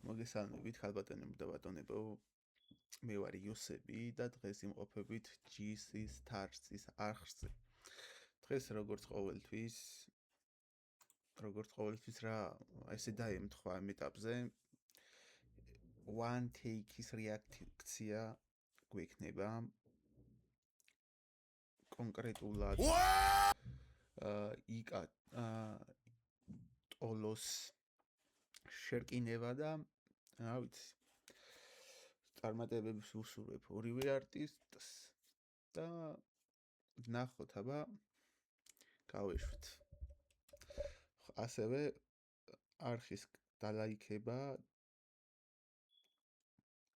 მოგესალმებით, ხალბატონებო და ბატონებო. მე ვარ იოსები და დღეს იმყოფებით GC-ის Stars-ის არხზე. დღეს როგორც ყოველთვის რა, ესე დაემთხვა ამ ეტაპზე. One take-ის რეაქცია გვექნება. კონკრეტულად იკა ტოლოს შერკინება და რა ვიცი წარმატებებს უსურვებ ორივე არტისტს და ნახოთ აბა გავეშვით. ასევე არხის დალაიქება,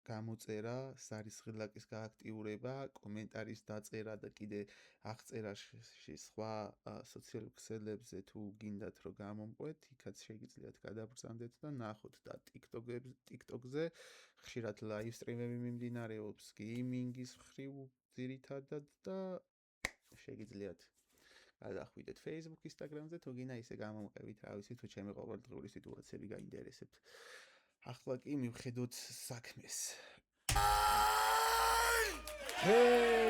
გამოწერა, სარისხილაკის გააქტიურება, კომენტარის დაწერა და კიდე აღწერა სხვა სოციალურ ქსელებზე თუ გინდათ რომ გამომყვეთ, იქაც შეგიძლიათ გადაბრძანდეთ და ნახოთ და TikTok-ზე ხშირად live stream-ები მიმდინარეობს გეიმინგის მხრივ ძირითადად და შეგიძლიათ გადახვიდეთ Facebook, Instagram-ზე თუ გინდა ისე გამომყევით, რა ვიცი, თუ ჩემი ყოველდღიური სიტუაციები გაინტერესებთ. ახლა კი მივხედოთ საქმეს. Hey!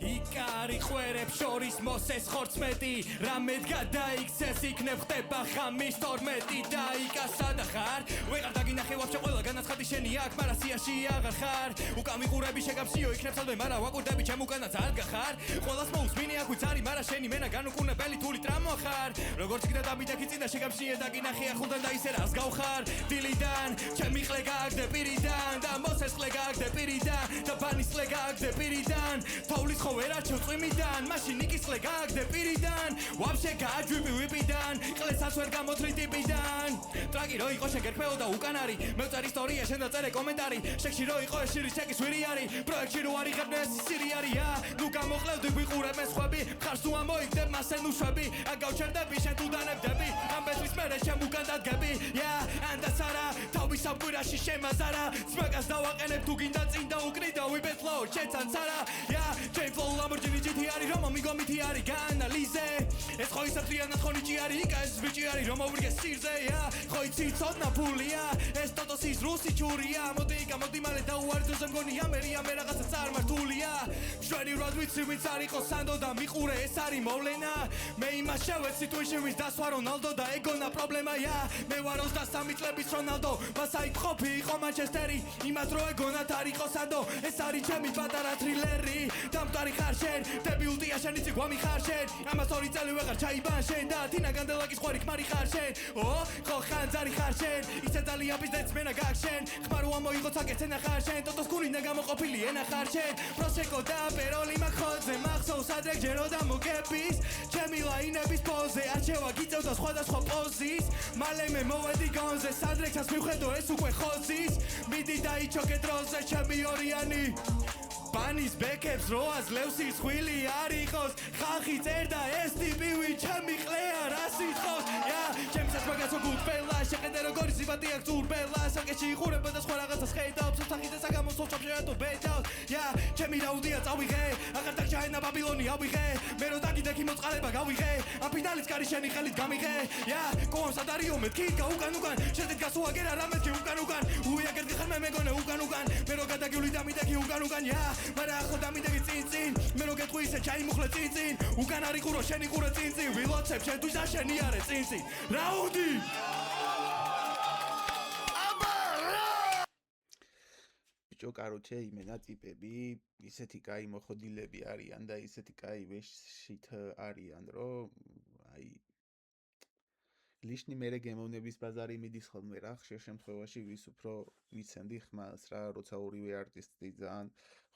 იკარი ხვერებს შორის მოსეს ხორცმეტი რამედ გადაიქცეს იქნებ ხდება ხამის 12 და იკასა და ხარ ვეღარ დაგინახე ვაფშე ყველა განაცხადი შენი აქ მაგრამ სიაში აღარ ხარ უკან ვიყურები შეგაფსიო იქნებ სადმე მაგრამ ვაკურდები ჩემ უკანაც არ გახარ ყველას მოусმინე აქ ვიც არის მაგრამ შენი მენა განუკუნებელი თული ტრამო ხარ როგორც კიდე დამიდექი წინ და შეგაფსიე დაგინახე ახულთან და ისე რას გავხარ დილიდან ჩემი ხლე გააგდე პირიდან და მოსეს ხლე გააგდე პირიდან და ბანის ხლე გააგდე პირიდან თოვლის ხო ვერა ჩუწვიმიდან მაშინ იკის ხლე გააგდე პირიდან ვაფშე გააჯვიბი ვიპიდან ყლესაც ვერ გამოთრი ტიპიდან ტრაკი რო იყო შეგერფეო და უკან არის მევწერ ისტორია შენ დაწერე კომენტარი შეკში რო იყო ეს შირის ჩეკის ვირი არის პროექტში რო არიღებნე ეს სირი არია ნუ გამოყლევდი ვიყურებ ეს ხვები ხარს თუ ამოიგდებ მასე ნუშვები აგავჩერდები შენ თუ დანებდები ამბეთის მერე შენ უკან დადგები ანდაც არა თავის სამკვირაში შემაზარა ძმაკას დავაყენებ თუ გინდა წინ და უკრი და ვიბეთლო შეცანც არა ჩემ ფლოუ ლამბორჯინი GT არის რომ მიგომითი არის განალიზე ეს ხო ისე ფრიანად ხონიჭი არის იკა ეს ბიჭი არის რომ მოვირგე სირზე ხო იცი ცოდნა ფულია ეს ტოტოსის რუსი ჩურია მოდი იკა მოდი მალე დაუვარდო ზემგონია მე რაღაცა წარმართულია შვენი როდ ვიცი ვინც არ იყო სანდო და მიყურე ეს არის მოვლენა მე იმას შევეცი თუში ვინც დასვა რონალდო და ეგონა პრობლემაა მე ვარ 23 წლების რონალდო მას აი ყოფი იყო მანჩესტერი იმას რო ეგონათ არ იყო სანდო ეს არის ჩემი პატარა თრილერი დამტარი ხარ შენ დებიუტია შენ იცი გვამი ხარ შენ ამას 2 წელი ვეღარ ჩაიბან შენ და თინა განდელაკის ხვარი ხმარი ხარ შენ ხო ხანძარი ხარ შენ ისე ძალიან პიზდეც მენა გაგ შენ ხმარო ამოიღო ცაკეცენა ხარ შენ ტოტოს კუნინა გამოყოფილი ენა ხარ შენ პროსეკო და პეროლი მახოძე მახსოვს ადრე ჯერო და მოგების ჩემი ლაინების პოზე არჩევა გიწევდა სხვადასხვა პოზის მალე მე მოვედი გონზე სადრექსაც მივხედო ეს უკვე ხოზის მიდი დაიჩოკე დროზე ჩემი ორიანი ბანის ბეკებს როას ლევსის ხვილი არ იყოს ხალხი წერდა ეს ტიპი ვინ ჩემი ყლეა რას ითხოვს ჩემსაც მაგაცო გულფელა შეხედე როგორი სიმპათი აქვს ურბელა საკეში იხურება და სხვა რაღაცას ხედავს ოთახიზე საგამოსვლა ჩაფშერატო ბეჭავს ჩემი რაუდია წავიღე აღარ დაგჭაენა ბაბილონი ავიღე მე რო დაგიდექი მოწყალება გავიღე ამ ფინალის კარი შენი ხელით გამიღე კოამ სადარიო მეთქი უკან შედეთ გასუაგერა რამეთქი უკან უიაგერ გიხარ მე მეგონე უკან მე რო გადაგივლი და მიდექი უკან მარა ახო დამიდეგი წინ მე რო გეტყვი ისე ჩაიმუხლე წინ უკან არიყურო შენი ყურე წინ ვილოცებ შენთვის და შენი არე წინ რაუნდი ბიჭო კაროჩე იმენა ტიპები ისეთი კაი მოხოდილები არიან და ისეთი კაი ვეშით არიან რომ აი ლიშნი მერე გემოვნების ბაზარი მიდის ხოლმე რა ხშირ შემთხვევაში ვის უფრო ვიცემდი ხმას რა როცა ორივე არტისტი ძალიან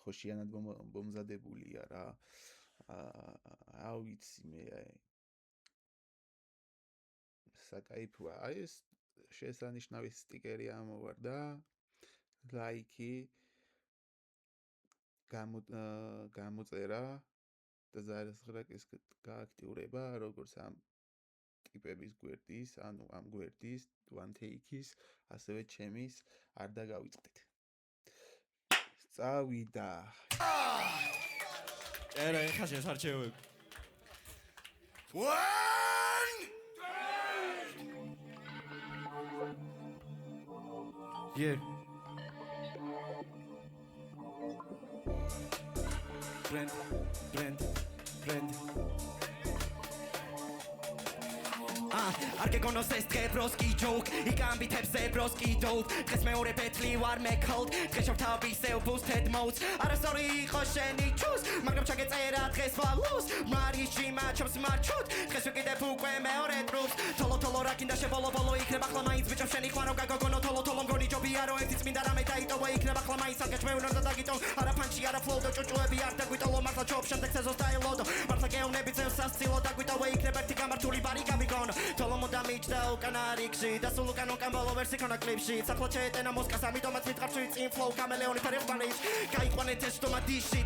ხოშიანად მომზადებულია რა ვიცი მე საკაიფოა აი ეს შესანიშნავი სტიკერი ამოვარდა ლაიკი გამოწერა და ზარისხილაკის გააქტიურება როგორც ამ ტიპების გვერდის ანუ ამ გვერდის one take-ის ასევე ჩემის არ დაგავიწყდით წავიდა ერა ეხა შესარჩევები One! Yeah. Brand. არ გეკონოს ეს დღე ბროსკი ჯოუკ იკამბითებს ზებროსკი დოუპ დღეს მეორე ბეთლი ვარ მეკოლდ დღეს შევთავისევ ბუსტედ მოუდს არასწორი იყო შენი ჩუს მაგრამ ჩაგეწერა დღეს ვალუს მარის ჟიმა ჩობს მარჩუთ დღეს ვიკიდებ უკვე მეორე დრუს თოლო რა კიდე შებოლო იქნება ახლა მაინც ბიჭო შენი ხვარო გაგოგონო თოლო მგონი ჯობია რო ერთი წმინდა რამე დაიტოვა იქნება ახლა მაინც არ გაჩვეუნო და დაგიტო არა ფანჩი არა ფლოუდო ჭუჭუები არ დაგვიტოლო მართლა ჩობ შემდეგ სეზონს დაელოდო მართლა გეოვნები წევს სასცილო დაგვიტოვა იქნება ერთი გამართული ბარი გამიგონო თოლო მოდამიჭდა უკანა რიგში და სულ უკან ბოლო ვერსი ქონა კლიპში ახლა შეეტენა მოსკას ამიტომაც მითხრა წინ ფლოუ კამელეონი ფერიფმანის გაიყვანეთ ეს ტომატიში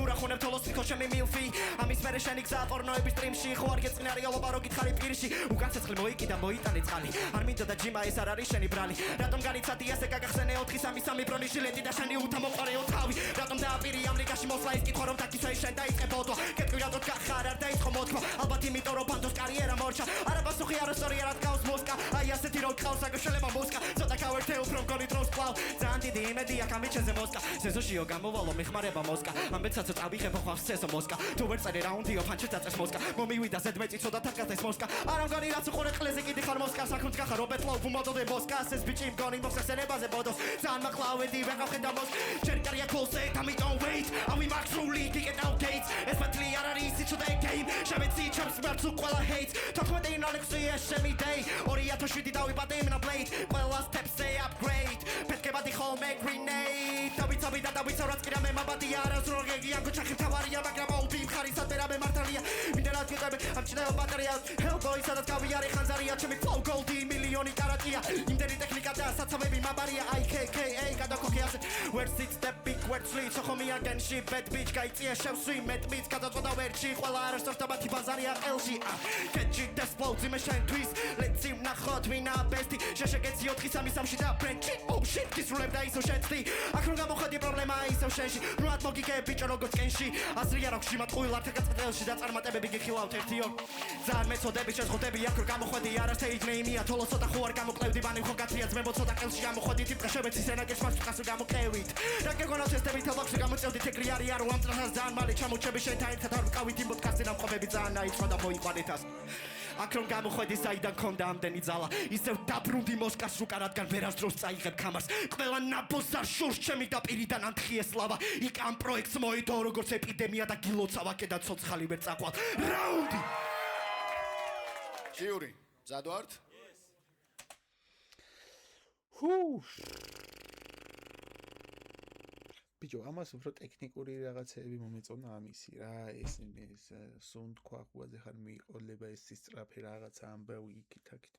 ურახუნებ თოლოს თქო ჩემი მილფი ამის მერე შენი გზა პორნოების სტრიმში ხო არ გეწინარიალობა რო გითხარი პირში უკან ცეცხლი მოიკიდა მოიტანე წყალი არ მინდა და ჯიმა ეს არ არის შენი ბრალი რატომ განიცადი ასე გაგახსენე 4-3 ბრონის ჟილეტი და შენი უთამოყარეო თავი რატომ დააპირი ამრიკაში მოსვლა ის კითხვა რომ დაკისო შენ დაიწყე ბოდო კეთრი რატო გახარ არ დაიწყო მოთქვა ალბათ იმიტომ რომ ბანდოს კარიერა მორჩა არაბასუხი არასწორი არ დგავს მოსკა აი ასეთი რო გყავს აგშელება მოსკა ცოტა გავერთე უფრო მგონი დროს კლავ ძალიან დიდი იმედია კამიჩეზე მოსკა სეზონშიო გამოვალო მეხმარება მოსკა ამბეცაცო წავიღებო ხავს სესო მოსკა თუ ვერ წერე რაუნდიო ფანჩეთ დაწეს მოსკა მომივიდა ზედმეტი ცოტა თაკატეს მოსკა არა მგონი რაც უყურე ყლეზე კიდე ხარ მოსკა საკუნც გახარ ობეთლო ბუმოდოდე მოსკას ეს ბიჭი მგონი მოხსენებაზე ბოდოს ძალიან მაყლავედი ვერ გავხედა მოს ჯერ კარია კოლსე ამიტომ wait and we mark truly ticket out gates ეს ბათლი არ არის ის today game შემეცი ჩემს მერც უყველა hate 14 ინალექსია შემი day 2007 დავიბადე იმნა blade ყველა steps-ე upgrade პეთკებადი ხოლმე grenade დავიცავი და დავიცავ რაც კი რამე მაბადია არასროლგეგი ანკო ჩახი თავარია მაგრამ აუდი მხარი სადერაბე მართალია მინდანად გიტები ამჩნევა ბატარეა hellboy სადაც გავიარე ხანზარია ჩემი flow goldi მილიონი კარატია იმდენი ტექნიკა და საცავები მაბარია IKKA გადაკოქიაზე where six step big word sleep ხომი აგენში bad bitch გაიწია შევსვი met beats გადაწყვეტა ვერჩი ყველა არასდროს დაბათი ბაზარია ყელში catchy explode me shine twist let's see ნახოთ ვინა ბესტი შეშეგეცი 4-3-3-ში და ბრენჩი oh shit გისრულებ და ისო შეცდი აქ რომ გამოხდი პრობლემა ისო შენში როად მოგიგებ ბიჭო როგორც კენში აზრია რა გში მატყუილ არ თაკაცელში და წარმატებები გიხილავთ ერთიო ძალიან მეწოდები შეხოდები აქ რომ გამოხდი არა stage name-ია თოლო ცოტა ხო არ გამოკლევდი ბანი ხო გათრია ძმებო ცოტა ყელში გამოხდი ტიპ შეეცი სენაგეს მას ყასო გამოყევით რა გეგონა თესტები თალახში გამოწევდი თეკრი არის არ ვამწრას ძალიან მალე ჩამოჩები შენთან ერთად არ ვკავით იმ პოდკასტზე დამყოფები ძალიან აიწყო და მოიყვანეთას აქ რომ გამოხედი საიდან ქონდა ამდენი ძალა ისევ დაბრუნდი მოსკას უკან რადგან ვერასდროს წაიღებ ქამარს ყველა ნაბოს არ შურს ჩემი და პირიდან ანთხიეს ლავა იქ ამ პროექტს მოიდო როგორც ეპიდემია და გილოცავა კიდე ცოცხალი ვერ წაყვალ რაუნდი ჟიური მზად ვართ ბიჭო ამას უფრო ტექნიკური რაღაცები მომეწონა ამისი რა ეს სუნდ ქვაყუაზე ხარ მიიყოლება ეს სისწრაფე რაღაცა ამბავი იქით-აქით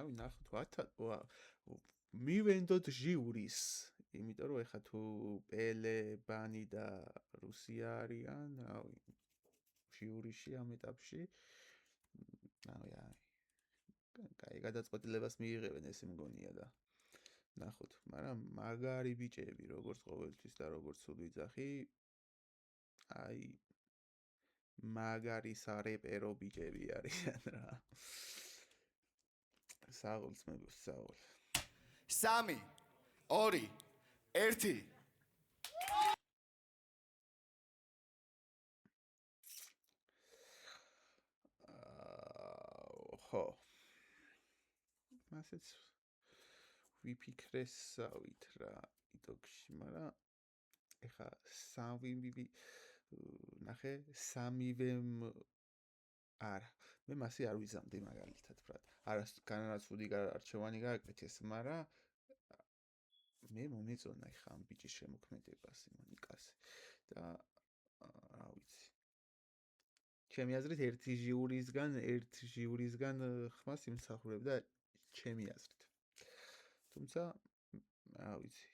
აი ნახოთ მივენდოთ ჟიურის იმიტომ რომ ეხა თუ პელე ბანი და რუსია არიან აი ჟიურიში ამ ეტაპში აი კაი გადაწყვეტილებას მიიღებენ ეს მგონია და ნახოთ, მაგრამ მაგარი ბიჭები, როგორც ყოველთვის და როგორც სულ ვიძახი, აი მაგარი სარეპერო ბიჭები არიან რა. საღოლს მეგოს, საღოლ. 3 2 1 ხო. მასეც ვიფიქრესავით რა იდოქში, მაგრამ ეხა ნახე სამივემ არა, მე მასე არ ვიზამდი მაგალითად ბრატ. არასწორი არჩევანი გააკეთეს, მაგრამ მე მომეწონა ეხა ამ ბიჭის შემოქმედებას მონიკაზე და რა ვიცი. ჩემი აზრით ერთი ჟიურისგან ხმას იმსახურებ და ჩემი აზრით. თუმცა რა ვიცი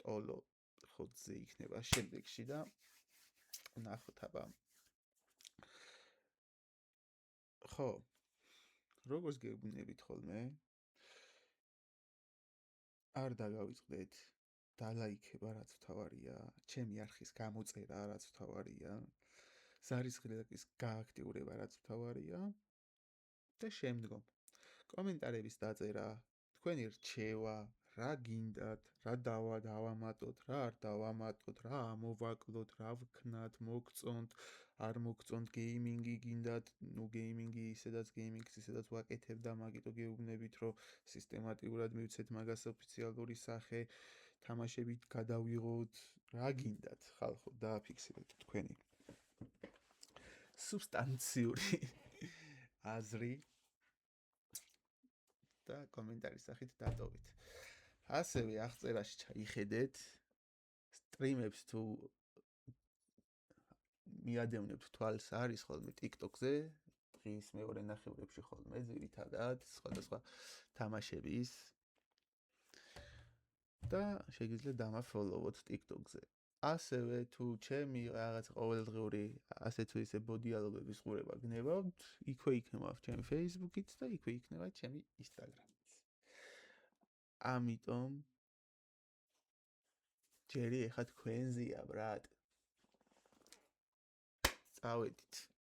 ტოლო ხოძე იქნება შემდეგში და ნახოთ აბა ხო როგორც გეგმნებით ხოლმე არ დაგავიწყდეთ დალაიქება, რაც თავარია, ჩემი არხის გამოწერა, რაც თავარია, ზარისხილაკის გააქტიურება, რაც თავარია და შემდგომ კომენტარების დაწერა, თქვენი რჩევა, რა გინდათ, რა დავამატოთ, რა არ დავამატოთ, რა ამოვაკლოთ, რა ვქნათ, მოგწონთ, არ მოგწონთ, გეიმინგი გინდათ, ნუ გეიმინგი ისედაც გეიმინგს ისედაც ვაკეთებ და მაგიტო გეუბნებით, რომ სისტემატურად მივცეთ მაგას ოფიციალური სახე, თამაშებით გადავიღოთ, რა გინდათ, ხალხო, დააფიქსირეთ თქვენი სუბსტანციური აზრი და კომენტარის სახით დატოვეთ. ასევე აღწერაში ჩაიხედეთ სტრიმებს თუ მიადევნებთ თვალს არის ხოლმე TikTok-ზე, დღის მეორე ნახევრებში ხოლმე ძირითადად სხვადასხვა თამაშების და შეგიძლიათ დამაფოლოვოთ TikTok-ზე. ასევე თუ ჩემი რაღაც ყოველდღიური ასე თუ ისე ბოდიალობების ყურება გნებავთ, იქვე იქნება ჩემი Facebook-იც და იქვე იქნება ჩემი Instagram-იც. ამიტომ ჯერი ეხა თქვენზეა, ბრატ. წავედით.